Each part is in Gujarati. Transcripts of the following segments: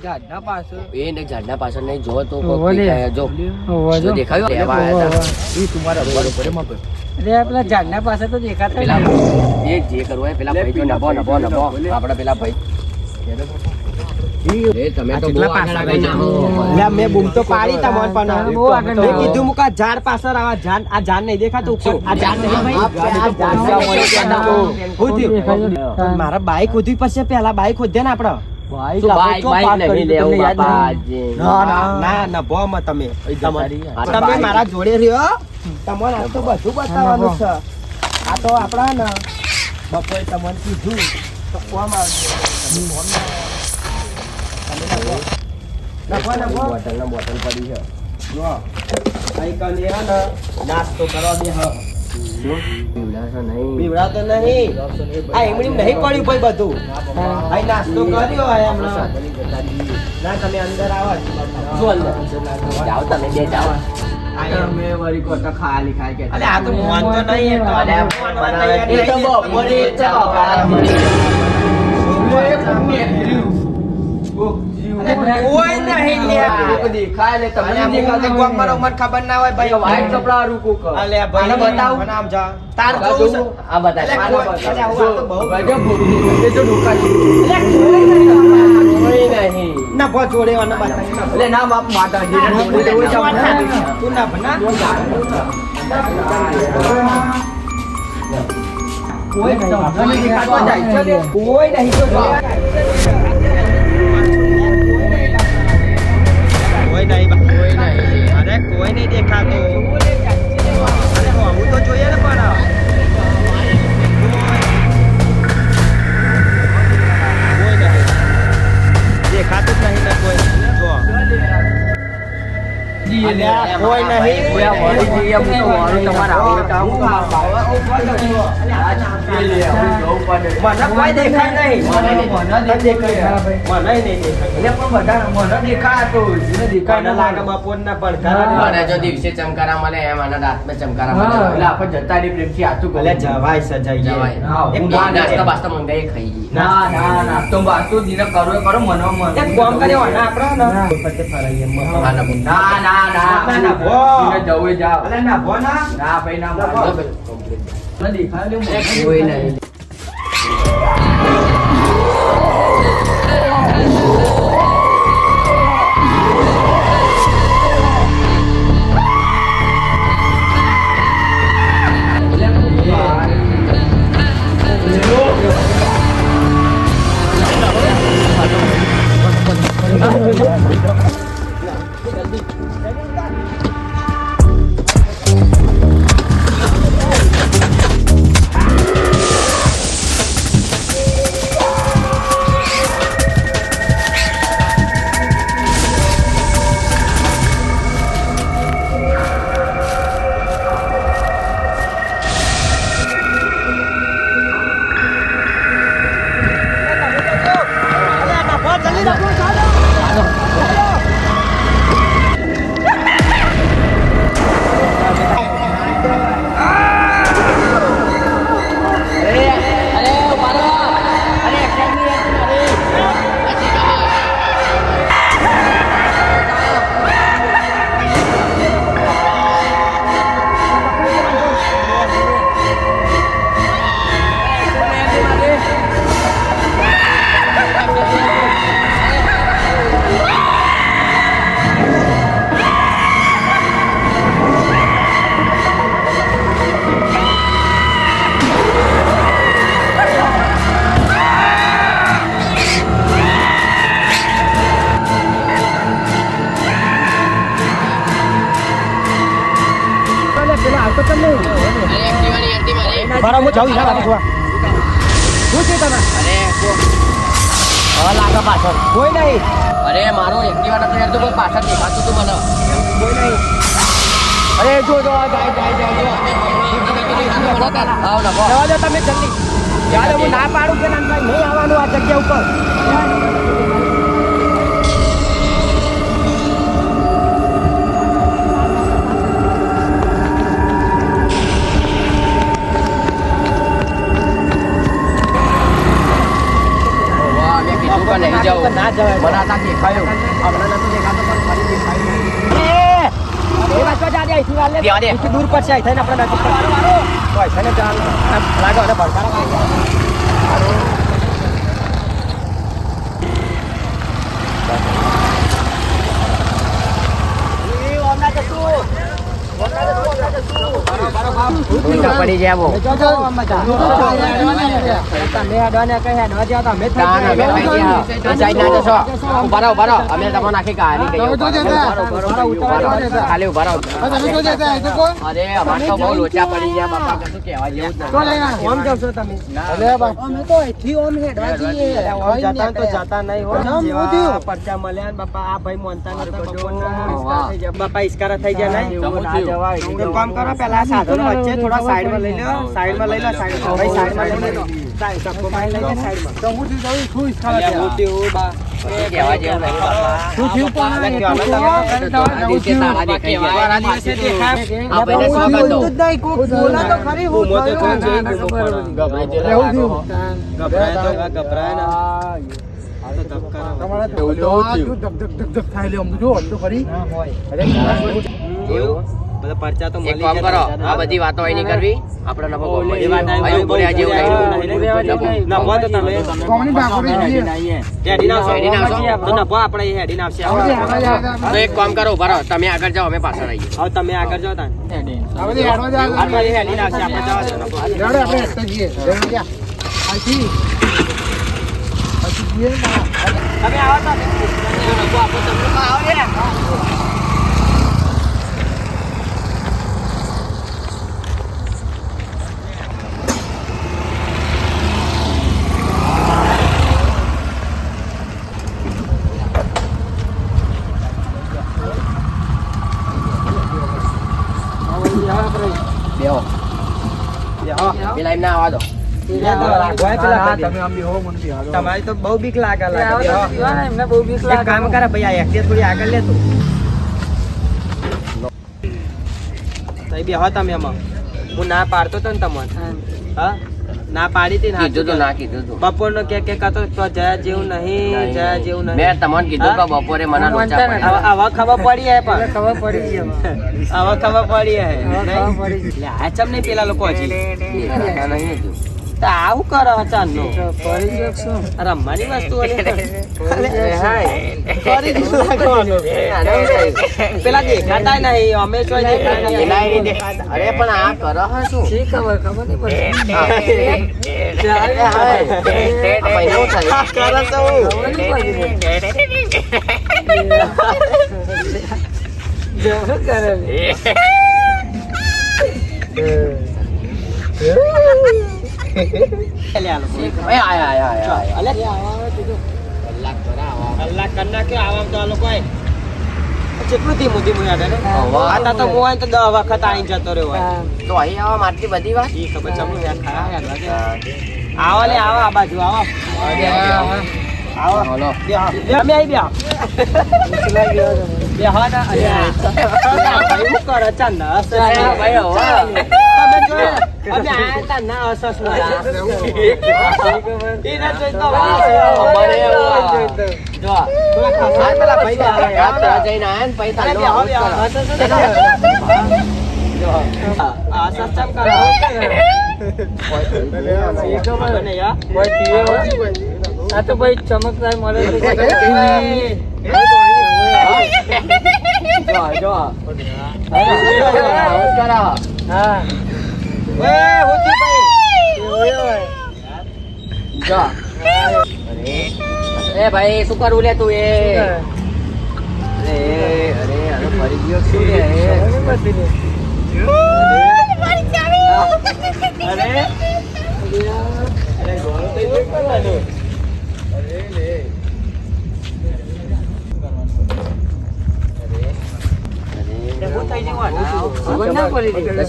ઝાડના પાછળ એ ને ઝાડના પાછળ નહીં જો તો જો દેખાયું લેવા આયા હતા. એ તમારા અરે પેલા ઝાડના પાછળ તો દેખાતા પેલા એ જે કરવું હોય પેલા ભાઈ જો નભો આપડા પેલા ભાઈ તમે તો બહુ આગળ આવી જાઓ. મેં બૂમ તો પાડી તમને પણ બહુ આગળ મેં કીધું મુકા ઝાડ પાછળ આવા ઝાડ આ ઝાડ નહીં દેખાતું ઉપર આ ઝાડ નહીં ભાઈ હું થયું? મારા બાઈક ખોદવી પડશે પેલા બાઈક ખોદે ને આપડે બાઈક નહીં લેવું બાપા આજે. ના ના ભોમાં તમે મારા જોડે રહ્યો તમને આ તો બધું બતાવવાનું છે. આ તો આપડા ને બપોરે તમને કીધું તો કોમ બોટલ પડી છે. નાસ્તો કરવા બે પીવડાશો નહીં. પીવડા તો નહીં આ એમડી નહીં પડ્યું ભાઈ બધું આ નાસ્તો કર્યો હોય હમણાં. ના તમે અંદર આવો શું અંદર? જાઓ તમે બે જાઓ. તમે વળી કોટા ખાલી ખાઈ કે અલે આ તો મોન તો નહીં એ તો એ તો બપોરે કોઈ નહીં લે દેખાય લે તમને અલે દેખાય કોક મારો મને ખબર ના હોય ભાઈ વ્હાઈટ કપડા રૂકો કર. અલે ભાઈ આને બતાવ. મને આમ જા તાર જોવું છે આ બતાય. અલે આને કોઈ- બતાવ. અલે આવું આ તો બહુ- ગજબ ભૂખી. એ તો ઢોકા છે. કોઈ નહીં. ના ભો જોડે વાના બતાવી એટલે ના બાપ માતાજી ને જોડે લેવું છે આપણે. તું ના બના કોઈ તમને દેખાતો જાય છે કોઈ નહીં તો જો. કોઈ નહીં અરે કોઈ નહીં દેખાતું અરે હું તો જોઈએ ને પણ કોઈ નહીં દેખાતું જ નહીં ને કોઈ જો અલ્યા, કોઈ નહીં મને કોઈ દેખાય નહીં મને દેખાય મને નહીં દેખાય મને લાગે બપોરના પડઘા મને જો દિવસે ચમકારા મળે એમ આના રાતમાં ચમકારા મળે એટલે આપણે જતા રહી પ્રેમથી આતું અલે જવાય સજાઈ જવાય. એક હું કામ નાસ્તા કરે બાસ્તા મંગાઈ ખાઈ ગઈ. એક કામ કરે વાના આપણે ને ફતે ફરાઈએ ના ના ના ના ભો અલે ના ભો ના કોઈ નહીં. બરાબર હું જાઉં યાર જોવા શું છે તમે હવે લાગે પાછળ. કોઈ નહીં અરે મારો એક્ટિવા નતો યાર તો કોઈ પાછળ દેખાતું તું મને. કોઈ નહીં અરે જો જો જાય આવ ના જવા દો તમે જલ્દી યાર હું ના પાડું કે નાનભાઈ નહીં આવવાનું આ જગ્યા ઉપર વાહ મેં કીધું પણ નહીં જવું. ના જવાય. મને આતા દેખાયું. હમણાં નતું દેખાતું પણ ફરી દેખાયું. એ વાંચવા જા દે, અહીંથી વાર લે. દેવા દે. અહીંથી દૂર પડશે, અહીં થઈને આપણે નજીક પડશે. તો અહીં થઈને જવાનું. લાગો, અને ભડકારા વાગે. ઊંચા પડી જાય બહુ. તમે અડવાને કઈ હેડવા જ્યાં તો અમે જ તાન અમે થઈ ખાઈ ગયા. આ સાઈડ ના જશો. ઉભા રહો, ઉભા રહો. અમે તમને નાખી કહાની કહીએ. ઉભા રહો, ઉભા રહો. ખાલી ઉભા રહો. અરે અમારે તો બહુ લોચા પડી ગયા બાપા, કશું કહેવા જેવું જ નથી. ઓમ જાવ છો તમે? અમે તો અહીંથી ઓમ હેડવા જઈએ. ઓમ જતા તો જતા નહીં હો. જેવા પરચા મળ્યા ને બાપા, આ ભાઈ મોનતા નતા. બાપા ઇસ્કારા થઈ ગયા નહીં. ના જવાય. એક કામ કરો, પેલા આ સાધનો વચ્ચે થોડા સાઈડમાં લઈ લો, સાઈડમાં લઈ લો, સાઈડમાં ભાઈ સાઈડમાં લઈ લો. સબકો પાઈ લઈ લે સાઈડમાં. હું તેવું બા કશું કહેવા જેવું નહીં બાપા. શું થયું પણ આ દિવસે તારા દેખાઈ ગયા. આ ભાઈને શું કરતો? બોલા તો ખરી હું ગભરાય ગભરાય ના આ તો ધબકારા એવું તો એવું બધા પરચા તો એક મળી કામ કરો, ગયા. આ બધી વાતો અહીં નહીં કરવી. આપણે નફો એ બહુ વાત આવી. અહીં ઉભો રહ્યા જેવું નહીં. નફો તો તમે હેડી નાખશો. હેડી નાખશો? તો નફો આપણે એ હેડી નાખશે. તો એક કામ કરો, ઉભા રહો. તમે આગળ જાઓ, અમે પાછળ આવીએ. હવે તમે આગળ જાઓ તાન. આપણે એ હેડી નાખશે, આપણે જવા દો નફો. તમે આવો તો નફો આપો તમને. આવો ને. બેહો. પેલા એમને આવવા દો. તમારી તો બહુ બીક લાગે એક કામ કરે ભાઈ, આ એક્ટિવા થોડી આગળ લે તું. તઈ બેહો તમે એમાં. હું ના પાડતો તો ને તમને. હા ના પાડી હતી ને. કીધું તો ના કીધું તું. બપોરનો કે કતો તો જયા જેવું નહીં, જયા જેવું નહીં. મેં તમને કીધું કે બપોરે મને લોચા પડે. આવા ખબર પડી હે પણ ખબર પડી આવા ખબર પડી હે લે આ ચમ નહીં પેલા લોકો હજી આ નહીં હતું. તો આવું કરો અચાનક નો રમવાની વસ્તુ પેલા દેખાતા નહીં, અમે તો દેખાતા એના એ દેખાતા. અરે પણ આ કરો હા શું? ખબર નહીં પડતી. આ ભાઈને શું થયું? કરો તો કેટલું ધીમું ધીમું યાદ હે ને? આતા તો હું આઈને તો 10 વખત આઈને જતો રહ્યો હોય. તો અહીં આવા મારતી બધી વાત. ઈ ખબર ચમનું યાદ ખરા યાદ લાગે. આવો લે આવો આ બાજુ આવો. આવો. બોલો. અમે આવી બેહો. બેહો ના. ભાઈ હું કરો ચાંદ હસ. ભાઈ હો. તમે જોયો અમે આયા તા ના હસસ વાળા. ઈ ના જોઈ તો અમારે એવું આ. જો થોડા ખાસા પેલા ભાઈ રાત્રે જઈને આયા ને પછી અરે તાલો બેહો બેહો. જો આ હસસ ચમ કરો. બને યા આ તો ભાઈ ચમકદાર મળે છે. જો હા એ હોતી ભાઈ જો. એ ભાઈ શું કરવું લે તું? એ અરે આનો ફરી ગયો શું લે?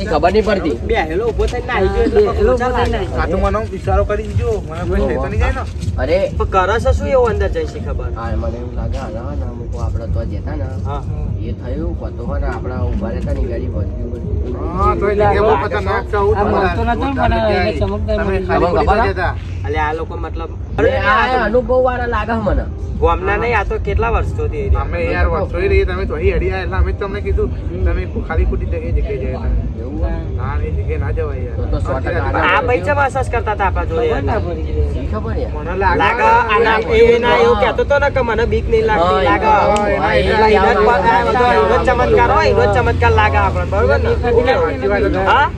ખબર નહીં પડતી. બે હેલો ઉભો થઈને નાહી ગયો એટલે હેલો ઉભો થઈને અરે પણ કરે છે શું એવું અંદર જઈ છે ખબર? હા મને એવું લાગે હાલા ને અમુક આપણે તો જતા ને હા એ થયું કતો હોય ને આપણા ઉભા રહેતા ને ગાડી વધ્યું આ મળતો નતો ને પણ એને ચમકદાર મળી ગયો. ખબર એટલે આ લોકો મતલબ આ અનુભવ વાળા લાગે છે મને. ગામના નહીં, આ તો કેટલા વર્ષોથી એ રહ્યા. અમે યાર વર્ષોથી રહીએ, તમે તો અહીં અડી આયા એટલે અમે જ તમને કીધું તમે ખાલી ખોટી જગ્યાએ જાય તમે. એવું હોય? ના એ જગ્યાએ ના જવાય તો તો સો યાર. ટકા. આ ભાઈ ચમ આસાસ કરતા હતા આપણા જોડે એટલે. શી ખબર યાર? મને લાગે આના એના એવું કહેતો તો ને કે મને બીક નહીં લાગતી. લાગે હા, એટલે એનો જ ચમત્કાર હોય, એનો જ ચમત્કાર લાગે આપણને, બરોબર ને? હા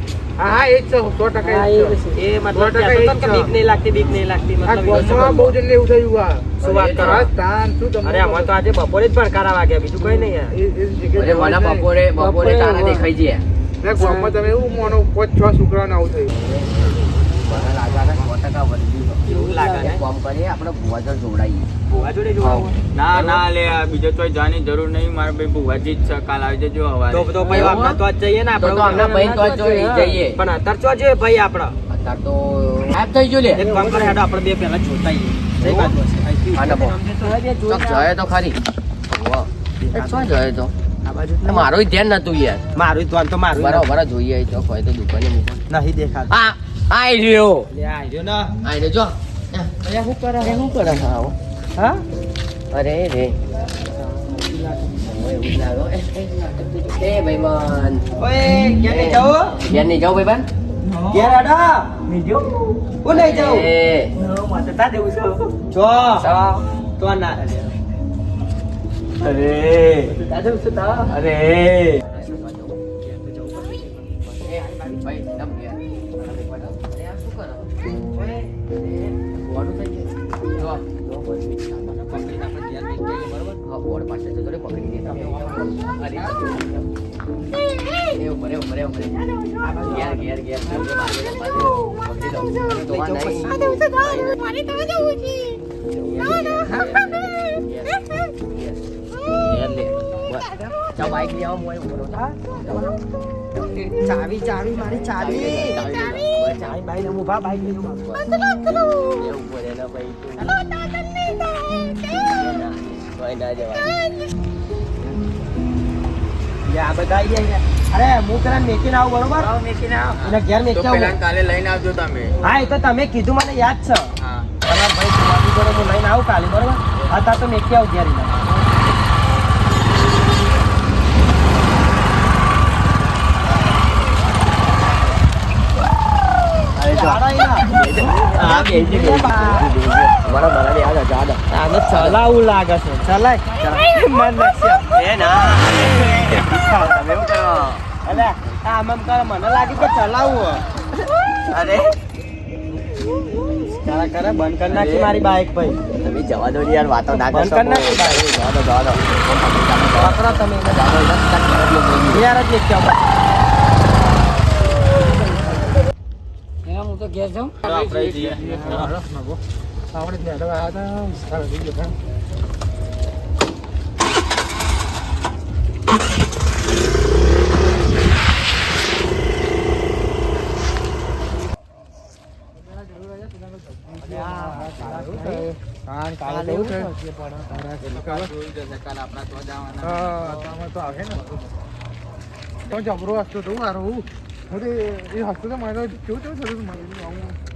હા એ જ છે 100% એ જ છે. એ મતલબ કહેતો તો ને કે બીક નહીં લાગતી, બીક નહીં લાગતી, આ મતલબ એનો ગામમાં બહુ જલ્દી એવું થયું આ. શું વાત કરો? બસ તાન શું તમને અરે આમાં તો આજે બપોરે જ ભણકારા વાગ્યા, બીજું કઈ નહીં યાર. એ જગ્યાએ અરે મને જવાય નહીં. બપોરે તારા દેખાઈ છે. ને ગામમાં તમે એવું માનો 5-6 છોકરાઓને આવું થયું. મને લાગે છે 100% વધ્યું છે. એવું લાગે ને? એક કામ કરીએ, આપણે ભુવા જોડે જોડાઈએ. ભુવા જોડે જોડાવું? ના ના લે બીજો કોઈ જવાની જરૂર નહીં, મારે ભાઈ ભુવાજી જ છે, કાલ આવી જજો હવારે. તો ભાઈ આપણે તો જ જઈએ ને તો તો આપણે. હમણાં ભાઈ તો જ જઈએ. પણ અત્યારે ચો જઈએ ભાઈ આપણે. અત્યારે તો ગાયબ થઈ ગયું લે. એક કામ કરે હેડો આપણે બે પહેલા જોતા આવીએ. જઈ બાજુ હશે. હા, ડબ્બો. ચોક જાય તો ખરી. વાહ. એ શું જાય તો? આ બાજુ એ મારું ધ્યાન નતું યાર. મારું ધ્યાન તો મારું બરાબર જોઈએ ચોક હોય તો દુકાને મૂકો. નહીં દેખાતું. આ આઈ રહ્યો. લે આયો ને. આઈ રહ્યો જો. અરે શું કરે? શું કરે છે આવો? હા? અરે રે. એવું લાગો. એ ભાઈબંધ. ઓય ક્યાં નહીં જાઓ? ઘેર નહીં જાઓ ભાઈબંધ? ઘેર હેડો. નહીં જાઉં. હું નહીં જાઉં. એ. માથે તા દેવું છે. જો. તો ના. અરે. તા દેવું છે તા. અરે. ભાઈ તમ ઘેર. અરે આ શું કરો? બોર્ડ થઈ ગયું. જો પકડીને આપણે ઘેર લઈ જઈએ બરોબર? હા બોર્ડ પાસે જતો રે પકડી દે તમે. અરે એ ઉપર ઘેર પકડી દો. તો આ નહીં. ઘેર લે. બસ. ચાલ બાઈક લઈ આવો મોય ઉપર. ચાવી ચાવી મારી ચાવી. ચાવી બાઈ ને મુભા બાઈ ને આ બધા આઈ ગયા. અરે હું પેલા મેકીને આવું બરોબર? એના ઘેર મેકી આવું. કાલે લઈને આવજો તમે. હા એ તો તમે કીધું મને યાદ છે. હા તમારા ભાઈ તમારી જોડે હું લઈને આવું કાલે બરોબર? અત્યારે તો મેકી આવું ઘેર એને. ચલાવું લાગે છે. ચલાય મન લક્ષ્ય. આમ કરે મને લાગે કે ચલાવું. અરે ચાલા કરે બંધ કરી નાખી મારી બાઈક ભાઈ. તમે જવા દો યાર વાતો ના બંધ કરી નાખી બાઈક. જવા દો પકડો તમે યાર જ એક હું તો ઘેર જાઉં. આપણે જઈએ. આપણે મેડમ આવ્યા હતા સારા થઈ ગયા. કાલે જવું છે. કાલ આપણા તો જવાના. હા તમે તો આવે ને તો જબરો હસતો તો મારો હું એ હસતો તો મારો કેવું કેવું થયું મારું આવું